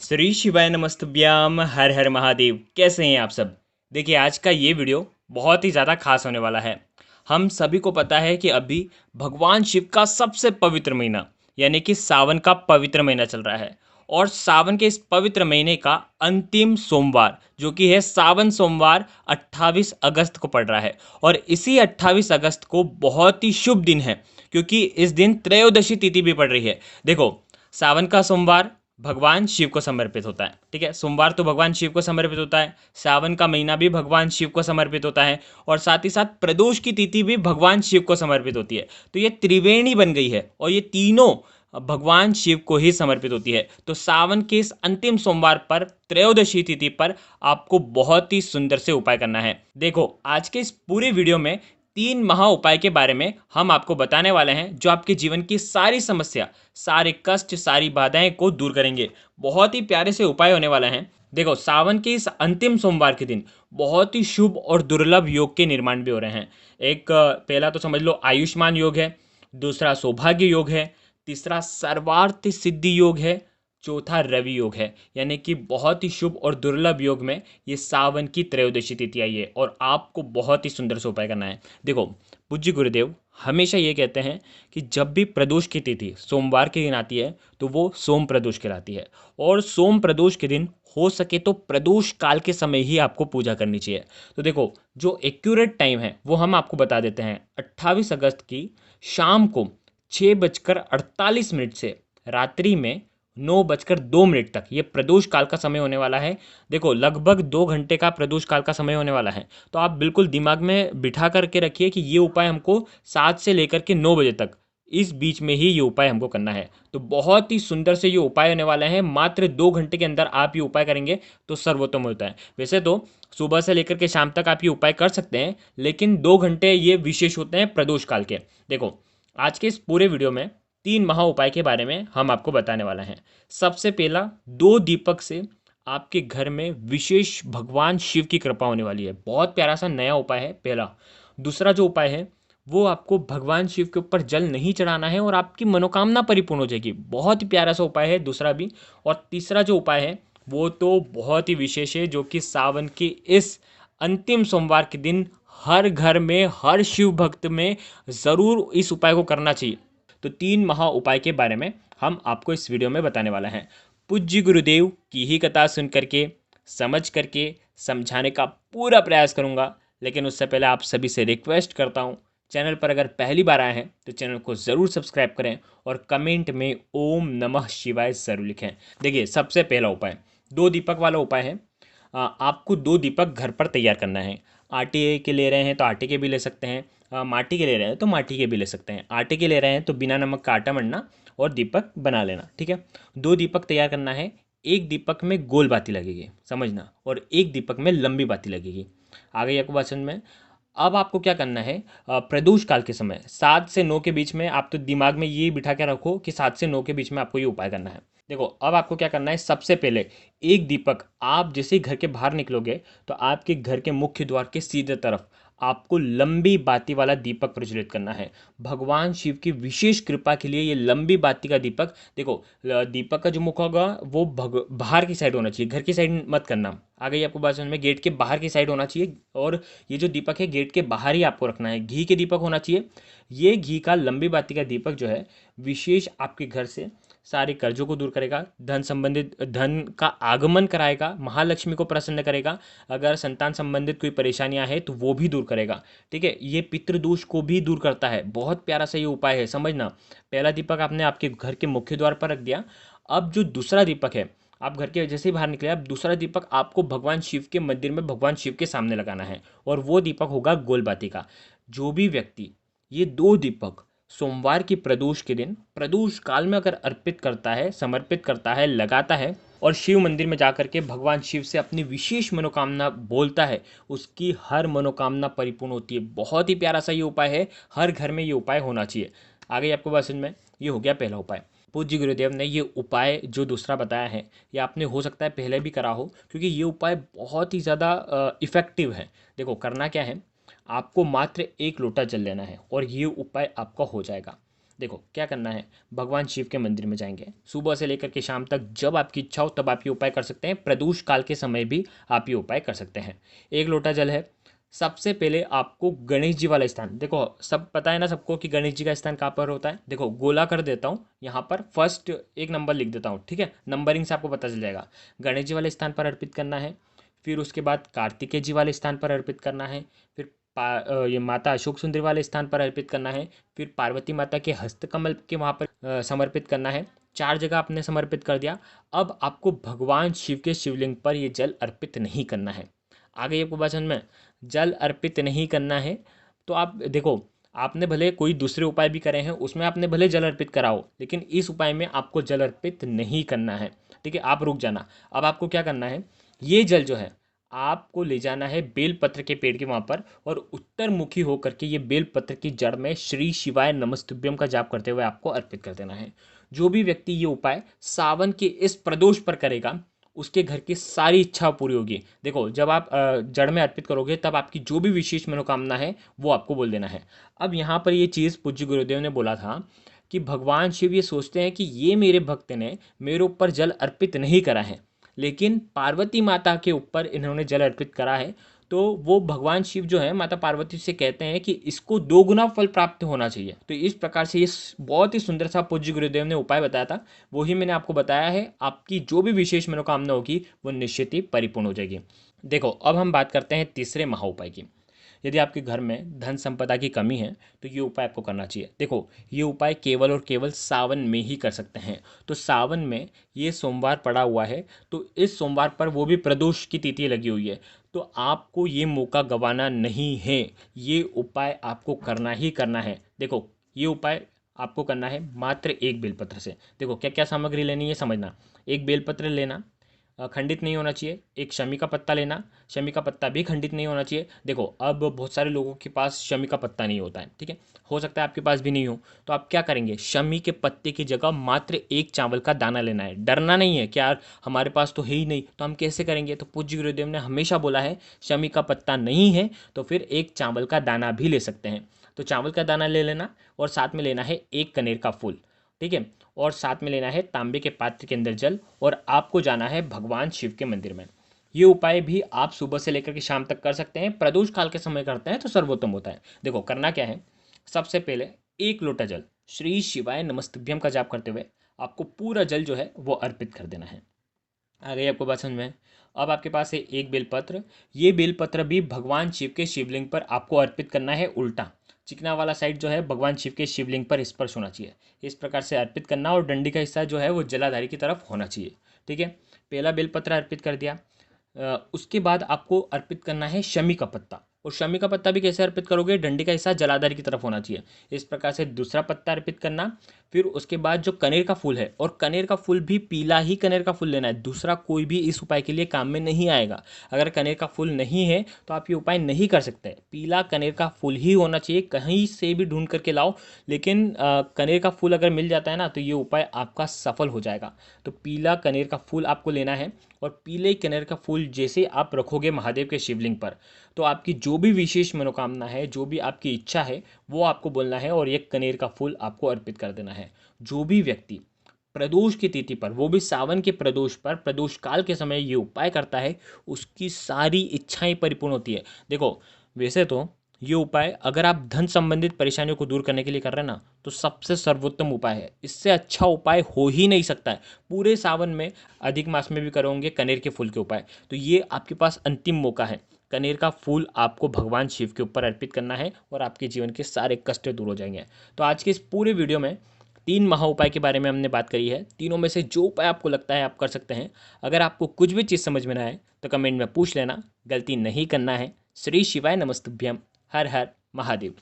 श्री शिवाय नमस्तुभ्याम हर हर महादेव। कैसे हैं आप सब। देखिए, आज का ये वीडियो बहुत ही ज़्यादा खास होने वाला है। हम सभी को पता है कि अभी भगवान शिव का सबसे पवित्र महीना यानी कि सावन का पवित्र महीना चल रहा है। और सावन के इस पवित्र महीने का अंतिम सोमवार जो कि है सावन सोमवार 28 अगस्त को पड़ रहा है। और इसी 28 अगस्त को बहुत ही शुभ दिन है, क्योंकि इस दिन त्रयोदशी तिथि भी पड़ रही है। देखो, सावन का सोमवार भगवान शिव को समर्पित होता है। ठीक है, सोमवार तो भगवान शिव को समर्पित होता है, सावन का महीना भी भगवान शिव को समर्पित होता है, और साथ ही साथ प्रदोष की तिथि भी भगवान शिव को समर्पित होती है। तो ये त्रिवेणी बन गई है और ये तीनों भगवान शिव को ही समर्पित होती है। तो सावन के इस अंतिम सोमवार पर त्रयोदशी तिथि पर आपको बहुत ही सुंदर से उपाय करना है। देखो, आज के इस पूरे वीडियो में 3 महा उपाय के बारे में हम आपको बताने वाले हैं, जो आपके जीवन की सारी समस्या, सारे कष्ट, सारी बाधाएं को दूर करेंगे। बहुत ही प्यारे से उपाय होने वाले हैं। देखो, सावन के इस अंतिम सोमवार के दिन बहुत ही शुभ और दुर्लभ योग के निर्माण भी हो रहे हैं। एक पहला तो समझ लो आयुष्मान योग है, दूसरा सौभाग्य योग है, तीसरा सर्वार्थ सिद्धि योग है, चौथा रवि योग है। यानी कि बहुत ही शुभ और दुर्लभ योग में ये सावन की त्रयोदशी तिथि आई है और आपको बहुत ही सुंदर से उपाय करना है। देखो, पूज्य गुरुदेव हमेशा ये कहते हैं कि जब भी प्रदोष की तिथि सोमवार के दिन आती है तो वो सोम प्रदोष कहलाती है। और सोम प्रदोष के दिन हो सके तो प्रदोष काल के समय ही आपको पूजा करनी चाहिए। तो देखो, जो एक्यूरेट टाइम है वो हम आपको बता देते हैं। 28 अगस्त की शाम को 6:48 से रात्रि में 9:02 तक ये प्रदोष काल का समय होने वाला है। देखो, लगभग 2 घंटे का प्रदोष काल का समय होने वाला है। तो आप बिल्कुल दिमाग में बिठा करके रखिए कि ये उपाय हमको 7 से लेकर के 9 बजे तक, इस बीच में ही ये उपाय हमको करना है। तो बहुत ही सुंदर से ये उपाय होने वाला है। मात्र 2 घंटे के अंदर आप ये उपाय करेंगे तो सर्वोत्तम होता है। वैसे तो सुबह से लेकर के शाम तक आप ये उपाय कर सकते हैं, लेकिन 2 घंटे ये विशेष होते हैं प्रदोष काल के। देखो, आज के इस पूरे वीडियो में 3 महा उपाय के बारे में हम आपको बताने वाला हैं। सबसे पहला, 2 दीपक से आपके घर में विशेष भगवान शिव की कृपा होने वाली है। बहुत प्यारा सा नया उपाय है पहला। दूसरा जो उपाय है वो आपको भगवान शिव के ऊपर जल नहीं चढ़ाना है और आपकी मनोकामना परिपूर्ण हो जाएगी। बहुत ही प्यारा सा उपाय है दूसरा भी। और तीसरा जो उपाय है वो तो बहुत ही विशेष है, जो कि सावन के इस अंतिम सोमवार के दिन हर घर में, हर शिव भक्त में ज़रूर इस उपाय को करना चाहिए। तो 3 महा उपाय के बारे में हम आपको इस वीडियो में बताने वाला हैं। पूज्य गुरुदेव की ही कथा सुन करके, समझ करके समझाने का पूरा प्रयास करूंगा। लेकिन उससे पहले आप सभी से रिक्वेस्ट करता हूं, चैनल पर अगर पहली बार आए हैं तो चैनल को ज़रूर सब्सक्राइब करें और कमेंट में ओम नमः शिवाय ज़रूर लिखें। देखिए, सबसे पहला उपाय 2 दीपक वाला उपाय है। आपको 2 दीपक घर पर तैयार करना है। आटे के ले रहे हैं तो आटे के भी ले सकते हैं, माटी के ले रहे हैं तो माटी के भी ले सकते हैं। आटे के ले रहे हैं तो बिना नमक का आटा मढ़ना और दीपक बना लेना। ठीक है, 2 दीपक तैयार करना है। एक दीपक में गोल बाती लगेगी, समझना, और एक दीपक में लंबी बाती लगेगी। आ गई आपको बात समझ में। अब आपको क्या करना है, प्रदोष काल के समय 7 से 9 के बीच में, आप तो दिमाग में ये बिठा के रखो कि 7 से 9 के बीच में आपको ये उपाय करना है। देखो, अब आपको क्या करना है, सबसे पहले एक दीपक आप जैसे ही घर के बाहर निकलोगे तो आपके घर के मुख्य द्वार के सीधे तरफ आपको लंबी बाती वाला दीपक प्रज्वलित करना है। भगवान शिव की विशेष कृपा के लिए ये लंबी बाती का दीपक, देखो, दीपक का जो मुख होगा वो बाहर की साइड होना चाहिए, घर की साइड मत करना। आ गई आपको बात समझ में, गेट के बाहर की साइड होना चाहिए। और ये जो दीपक है गेट के बाहर ही आपको रखना है। घी के दीपक होना चाहिए। ये घी का लंबी बाती का दीपक जो है विशेष आपके घर से सारे कर्जों को दूर करेगा, धन संबंधित धन का आगमन कराएगा, महालक्ष्मी को प्रसन्न करेगा। अगर संतान संबंधित कोई परेशानियां हैं तो वो भी दूर करेगा। ठीक है, ये पितृदोष को भी दूर करता है। बहुत प्यारा सा ये उपाय है, समझना। पहला दीपक आपने आपके घर के मुख्य द्वार पर रख दिया। अब जो दूसरा दीपक है, आप घर के जैसे ही बाहर निकले, अब दूसरा दीपक आपको भगवान शिव के मंदिर में भगवान शिव के सामने लगाना है और वो दीपक होगा गोलबाती का। जो भी व्यक्ति ये 2 दीपक सोमवार की प्रदोष के दिन प्रदोष काल में अगर अर्पित करता है, समर्पित करता है, लगाता है और शिव मंदिर में जाकर के भगवान शिव से अपनी विशेष मनोकामना बोलता है, उसकी हर मनोकामना परिपूर्ण होती है। बहुत ही प्यारा सा ये उपाय है, हर घर में ये उपाय होना चाहिए। आ गई आपको बात समझ में। ये हो गया पहला उपाय। पूज्य गुरुदेव ने ये उपाय जो दूसरा बताया है, ये आपने हो सकता है पहले भी करा हो, क्योंकि ये उपाय बहुत ही ज़्यादा इफ़ेक्टिव है। देखो, करना क्या है, आपको मात्र 1 लोटा जल लेना है और ये उपाय आपका हो जाएगा। देखो क्या करना है, भगवान शिव के मंदिर में जाएंगे, सुबह से लेकर के शाम तक जब आपकी इच्छा हो तब आप ये उपाय कर सकते हैं। प्रदोष काल के समय भी आप ये उपाय कर सकते हैं। एक लोटा जल है। सबसे पहले आपको गणेश जी वाला स्थान, देखो सब पता है ना सबको कि गणेश जी का स्थान कहाँ पर होता है। देखो गोला कर देता हूँ यहाँ पर, फर्स्ट एक नंबर लिख देता हूँ, ठीक है, नंबरिंग से आपको पता चल जाएगा। गणेश जी वाले स्थान पर अर्पित करना है। फिर उसके बाद कार्तिकेय जी वाले स्थान पर अर्पित करना है। फिर ये माता अशोक सुंदरी वाले स्थान पर अर्पित करना है। फिर पार्वती माता के हस्तकमल के वहाँ पर समर्पित करना है। 4 जगह आपने समर्पित कर दिया। अब आपको भगवान शिव के शिवलिंग पर ये जल अर्पित नहीं करना है। आगे आपको बात समझ में, जल अर्पित नहीं करना है तो आप देखो, आपने भले कोई दूसरे उपाय भी करे हैं, उसमें आपने भले जल अर्पित कराओ, लेकिन इस उपाय में आपको जल अर्पित नहीं करना है। ठीक है, आप रुक जाना। अब आपको क्या करना है, ये जल जो है आपको ले जाना है बेलपत्र के पेड़ के वहाँ पर, और उत्तर मुखी होकर के ये बेलपत्र की जड़ में श्री शिवाय नमस्तुभ्यम का जाप करते हुए आपको अर्पित कर देना है। जो भी व्यक्ति ये उपाय सावन के इस प्रदोष पर करेगा, उसके घर की सारी इच्छा पूरी होगी। देखो जब आप जड़ में अर्पित करोगे तब आपकी जो भी विशेष मनोकामना है वो आपको बोल देना है। अब यहाँ पर ये चीज़ पूज्य गुरुदेव ने बोला था कि भगवान शिव ये सोचते हैं कि ये मेरे भक्त ने मेरे ऊपर जल अर्पित नहीं करा है, लेकिन पार्वती माता के ऊपर इन्होंने जल अर्पित करा है, तो वो भगवान शिव जो है माता पार्वती से कहते हैं कि इसको 2 गुना फल प्राप्त होना चाहिए। तो इस प्रकार से ये बहुत ही सुंदर सा पूज्य गुरुदेव ने उपाय बताया था, वही मैंने आपको बताया है। आपकी जो भी विशेष मनोकामना होगी वो निश्चित ही परिपूर्ण हो जाएगी। देखो अब हम बात करते हैं तीसरे महा उपाय की। यदि आपके घर में धन संपदा की कमी है तो ये उपाय आपको करना चाहिए। देखो ये उपाय केवल और केवल सावन में ही कर सकते हैं। तो सावन में ये सोमवार पड़ा हुआ है, तो इस सोमवार पर वो भी प्रदोष की तिथि लगी हुई है, तो आपको ये मौका गंवाना नहीं है। ये उपाय आपको करना ही करना है। देखो ये उपाय आपको करना है मात्र एक बेलपत्र से। देखो क्या क्या सामग्री लेनी है समझना। एक बेलपत्र लेना, खंडित नहीं होना चाहिए। एक शमी का पत्ता लेना, शमी का पत्ता भी खंडित नहीं होना चाहिए। देखो अब बहुत सारे लोगों के पास शमी का पत्ता नहीं होता है, ठीक है, हो सकता है आपके पास भी नहीं हो, तो आप क्या करेंगे, शमी के पत्ते की जगह मात्र एक चावल का दाना लेना है। डरना नहीं है कि यार हमारे पास तो है ही नहीं तो हम कैसे करेंगे। तो पूज्य गुरुदेव ने हमेशा बोला है शमी का पत्ता नहीं है तो फिर एक चावल का दाना भी ले सकते हैं। तो चावल का दाना ले लेना, और साथ में लेना है एक कनेर का फूल, ठीक है, और साथ में लेना है तांबे के पात्र के अंदर जल, और आपको जाना है भगवान शिव के मंदिर में। ये उपाय भी आप सुबह से लेकर के शाम तक कर सकते हैं। प्रदोष काल के समय करते हैं तो सर्वोत्तम होता है। देखो करना क्या है, सबसे पहले एक लोटा जल श्री शिवाय नमस्तुभ्यम का जाप करते हुए आपको पूरा जल जो है वो अर्पित कर देना है। आ गई आपको बात समझ में। अब आपके पास है एक बेलपत्र। ये बेलपत्र भी भगवान शिव के शिवलिंग पर आपको अर्पित करना है उल्टा। चिकना वाला साइड जो है भगवान शिव के शिवलिंग पर स्पर्श होना चाहिए। इस प्रकार से अर्पित करना, और डंडी का हिस्सा जो है वो जलाधारी की तरफ होना चाहिए। ठीक है, पहला बेलपत्र अर्पित कर दिया। उसके बाद आपको अर्पित करना है शमी का पत्ता, और शमी का पत्ता भी कैसे अर्पित करोगे, डंडी का हिस्सा जलाधारी की तरफ होना चाहिए। इस प्रकार से दूसरा पत्ता अर्पित करना। फिर उसके बाद जो कनेर का फूल है, और कनेर का फूल भी पीला ही कनेर का फूल लेना है, दूसरा कोई भी इस उपाय के लिए काम में नहीं आएगा। अगर कनेर का फूल नहीं है तो आप ये उपाय नहीं कर सकते। पीला कनेर का फूल ही होना चाहिए, कहीं से भी ढूंढ करके लाओ, लेकिन कनेर का फूल अगर मिल जाता है ना तो ये उपाय आपका सफल हो जाएगा। तो पीला कनेर का फूल आपको लेना है, और पीले कनेर का फूल जैसे आप रखोगे महादेव के शिवलिंग पर, तो आपकी जो भी विशेष मनोकामना है, जो भी आपकी इच्छा है, वो आपको बोलना है, और एक कनेर का फूल आपको अर्पित कर देना है। जो भी व्यक्ति प्रदोष की तिथि पर, वो भी सावन के प्रदोष पर, प्रदोष काल के समय ये उपाय करता है, उसकी सारी इच्छाएं परिपूर्ण होती है। देखो वैसे तो ये उपाय अगर आप धन संबंधित परेशानियों को दूर करने के लिए कर रहे हैं ना, तो सबसे सर्वोत्तम उपाय है। इससे अच्छा उपाय हो ही नहीं सकता है। पूरे सावन में, अधिक मास में भी करोगे कनेर के फूल के उपाय, तो ये आपके पास अंतिम मौका है। कनेर का फूल आपको भगवान शिव के ऊपर अर्पित करना है, और आपके जीवन के सारे कष्ट दूर हो जाएंगे। तो आज के इस पूरे वीडियो में 3 महा उपाय के बारे में हमने बात करी है। तीनों में से जो उपाय आपको लगता है आप कर सकते हैं। अगर आपको कुछ भी चीज़ समझ में ना आए तो कमेंट में पूछ लेना, गलती नहीं करना है। श्री शिवाय नमस्तुभ्यम। हर हर महादेव।